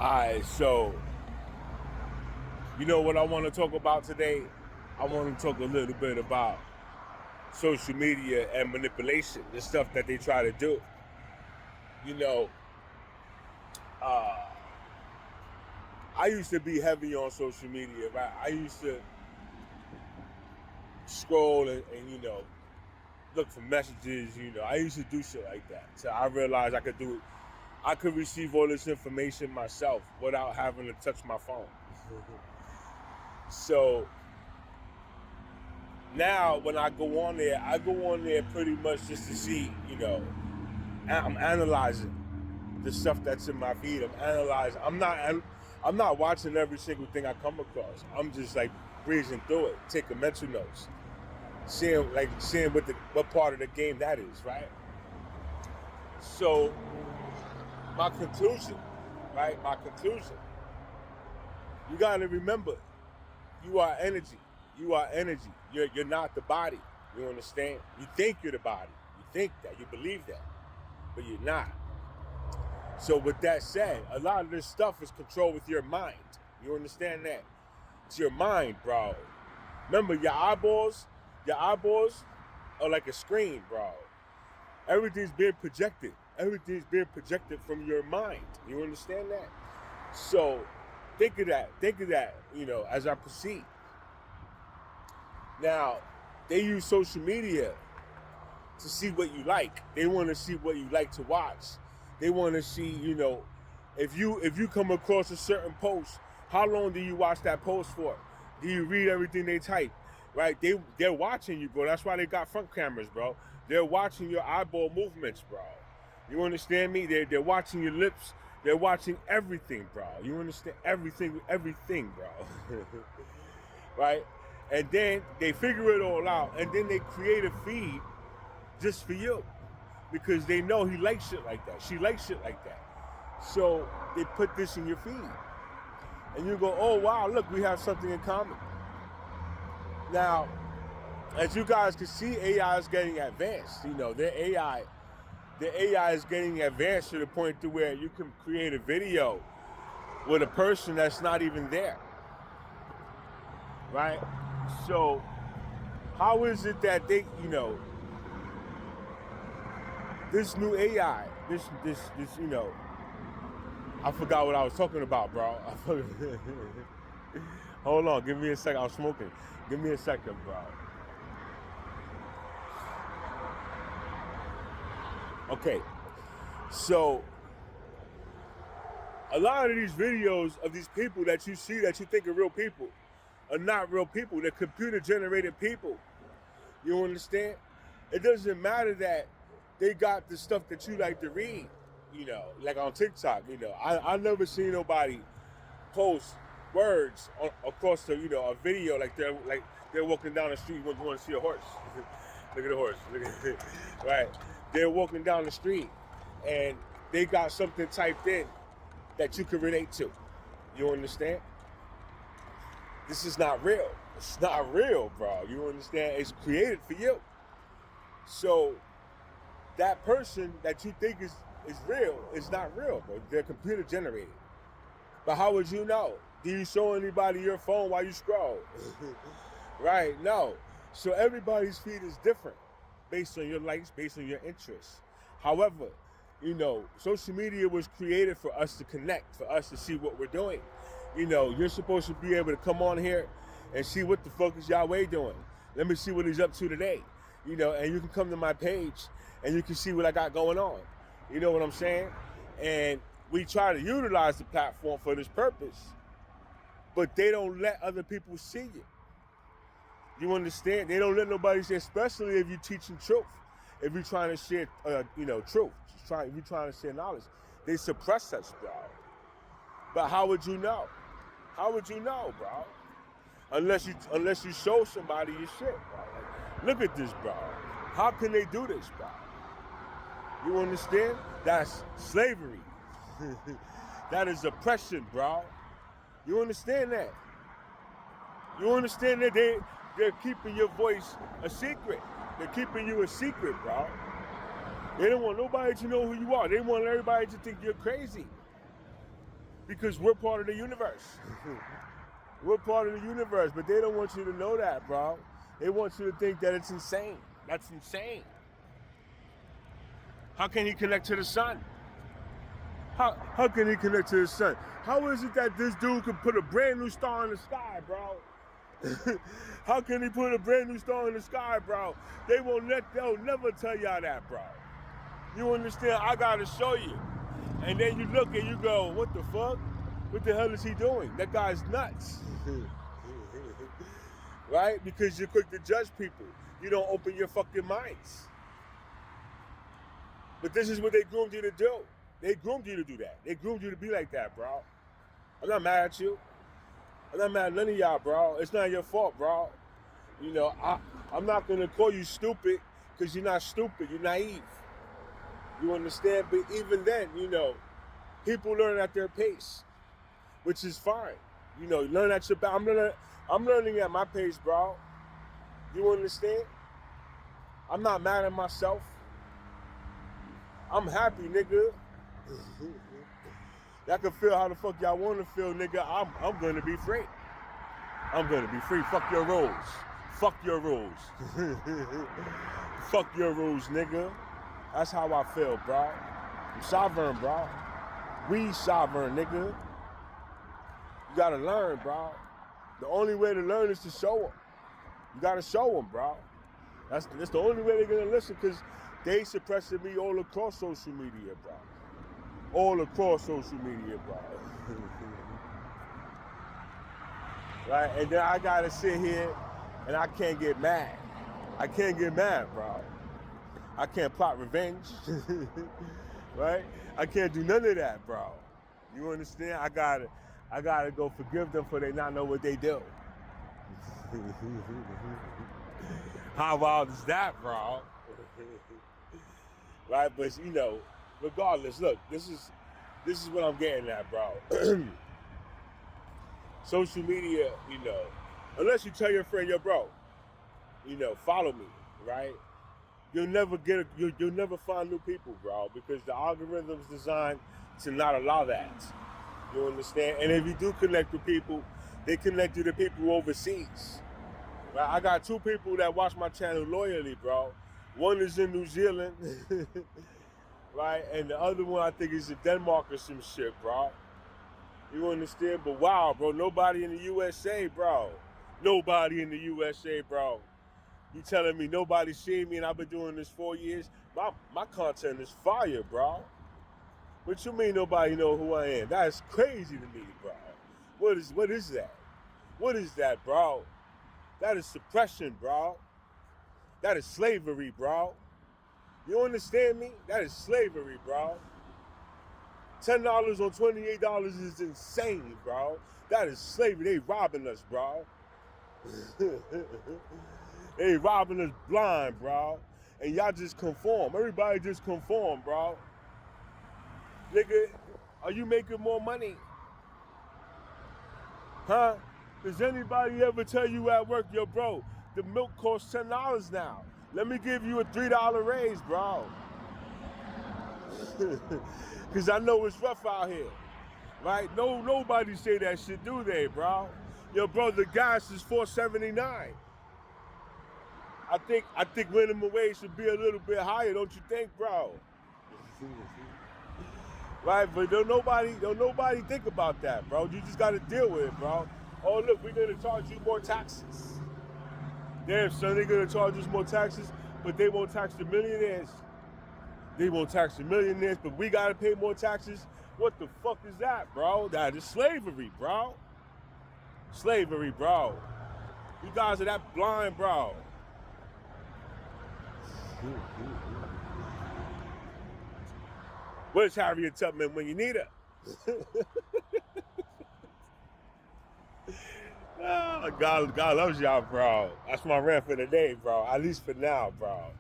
Alright, so you know what I want to talk about today? I want to talk a little bit about social media and manipulation, the stuff that they try to do. You know, uh, I used to be heavy on social media, right? I used to scroll and look for messages. I used to do shit like that. So I realized I could do it. I could receive all this information myself without having to touch my phone. So now when I go on there pretty much just to see, I'm analyzing the stuff that's in my feed. I'm analyzing. I'm not watching every single thing I come across. I'm just like breezing through it, taking mental notes, seeing what part of the game that is, right? So my conclusion, right? My conclusion. You got to remember, you are energy. You are energy. You're not the body. You understand? You think you're the body. You think that. You believe that. But you're not. So with that said, a lot of this stuff is controlled with your mind. You understand that? It's your mind, bro. Remember, your eyeballs are like a screen, bro. Everything's being projected. Everything's being projected from your mind. You understand that? So think of that. Think of that, as I proceed. Now, they use social media to see what you like. They want to see what you like to watch. They want to see, if you come across a certain post, how long do you watch that post for? Do you read everything they type? Right? They're watching you, bro. That's why they got front cameras, bro. They're watching your eyeball movements, bro. You understand me? They're watching your lips. They're watching everything, bro. You understand everything, bro. Right? And then they figure it all out, and then they create a feed just for you because they know he likes shit like that. She likes shit like that. So they put this in your feed, and you go, "Oh wow, look, we have something in common." Now, as you guys can see, AI is getting advanced. Their AI is getting advanced to the point to where you can create a video with a person that's not even there, right? So how is it that they, this new AI, this, I forgot what I was talking about, bro. Hold on, give me a second. I'm smoking. Give me a second, bro. Okay, so a lot of these videos of these people that you see that you think are real people are not real people. They're computer-generated people. You understand? It doesn't matter that they got the stuff that you like to read, like on TikTok. I never seen nobody post words across a video like they're walking down the street. You want to see a horse? Look at the horse. Look at it. Right? They're walking down the street and they got something typed in that you can relate to. You understand? This is not real. It's not real, bro. You understand? It's created for you. So that person that you think is real is not real, bro. They're computer generated. But how would you know? Do you show anybody your phone while you scroll? Right? No. So everybody's feed is different based on your likes, based on your interests. However, social media was created for us to connect, for us to see what we're doing. You're supposed to be able to come on here and see what the fuck is Yahweh doing. Let me see what he's up to today. And you can come to my page and you can see what I got going on. You know what I'm saying? And we try to utilize the platform for this purpose, but they don't let other people see it. You understand? They don't let nobody see, especially if you're teaching truth. If you're trying to share, truth. If you're trying to share knowledge, they suppress us, bro. But how would you know? How would you know, bro? Unless you show somebody your shit, bro. Like, look at this, bro. How can they do this, bro? You understand? That's slavery. That is oppression, bro. You understand that? You understand that they're keeping your voice a secret. They're keeping you a secret, bro. They don't want nobody to know who you are. They want everybody to think you're crazy. because we're part of the universe. We're part of the universe, but they don't want you to know that, bro. They want you to think that it's insane. That's insane. How can he connect to the sun? How can he connect to the sun? How is it that this dude can put a brand new star in the sky, bro? How can he put a brand new star in the sky, bro? They'll never tell y'all that, bro. You understand? I gotta show you. And then you look and you go, what the fuck? What the hell is he doing? That guy's nuts. Right? Because you're quick to judge people. You don't open your fucking minds. But this is what they groomed you to do. They groomed you to do that. They groomed you to be like that, bro. I'm not mad at you. I'm not mad at none of y'all, bro. It's not your fault, bro. You know, I'm not going to call you stupid because you're not stupid. You're naive. You understand? But even then, you know, people learn at their pace, which is fine. You know, learn at your pace. I'm learning at my pace, bro. You understand? I'm not mad at myself. I'm happy, nigga. Y'all can feel how the fuck y'all want to feel, nigga. I'm gonna be free. I'm gonna be free. Fuck your rules. Fuck your rules. Fuck your rules, nigga. That's how I feel, bro. I'm sovereign, bro. We sovereign, nigga. You gotta learn, bro. The only way to learn is to show them. You gotta show them, bro. That's the only way they're gonna listen, because they suppressing me all across social media, bro. All across social media, bro. Right? And then I gotta sit here and I can't get mad. I can't get mad, bro. I can't plot revenge. Right? I can't do none of that, bro. You understand? I gotta go forgive them for they not know what they do. How wild is that, bro? Right? But you know, regardless, look, this is what I'm getting at, bro. Social media, you know, unless you tell your friend, yo, bro, you know, follow me, right? You'll never find new people, bro, because the algorithm's designed to not allow that. You understand? And if you do connect with people, they connect you to people overseas. Right? I got 2 people that watch my channel loyally, bro. One is in New Zealand, right? And the other one, I think, is in Denmark or some shit, bro. You understand? But wow, bro, nobody in the USA, bro. Nobody in the USA, bro. You telling me nobody seen me and I've been doing this 4 years? My content is fire, bro. What you mean nobody know who I am? That is crazy to me, bro. What is that? What is that, bro? That is suppression, bro. That is slavery, bro. You understand me? That is slavery, bro. $10 on $28 is insane, bro. That is slavery. They robbing us, bro. They robbing us blind, bro. And y'all just conform. Everybody just conform, bro. Nigga, are you making more money? Huh? Does anybody ever tell you at work, yo, bro, the milk costs $10 now. Let me give you a $3 raise, bro. Because I know it's rough out here, right? Nobody say that shit, do they, bro? Yo, bro, the gas is $4.79. I think minimum wage should be a little bit higher, don't you think, bro? Right, but don't nobody think about that, bro. You just gotta deal with it, bro. Oh, look, we're gonna charge you more taxes. Damn, son, they're gonna charge us more taxes, but they won't tax the millionaires. They won't tax the millionaires, but we gotta pay more taxes. What the fuck is that, bro? That is slavery, bro. Slavery, bro. You guys are that blind, bro. Where's Harriet Tubman when you need her? Oh, God loves y'all, bro. That's my rant for the day, bro. At least for now, bro.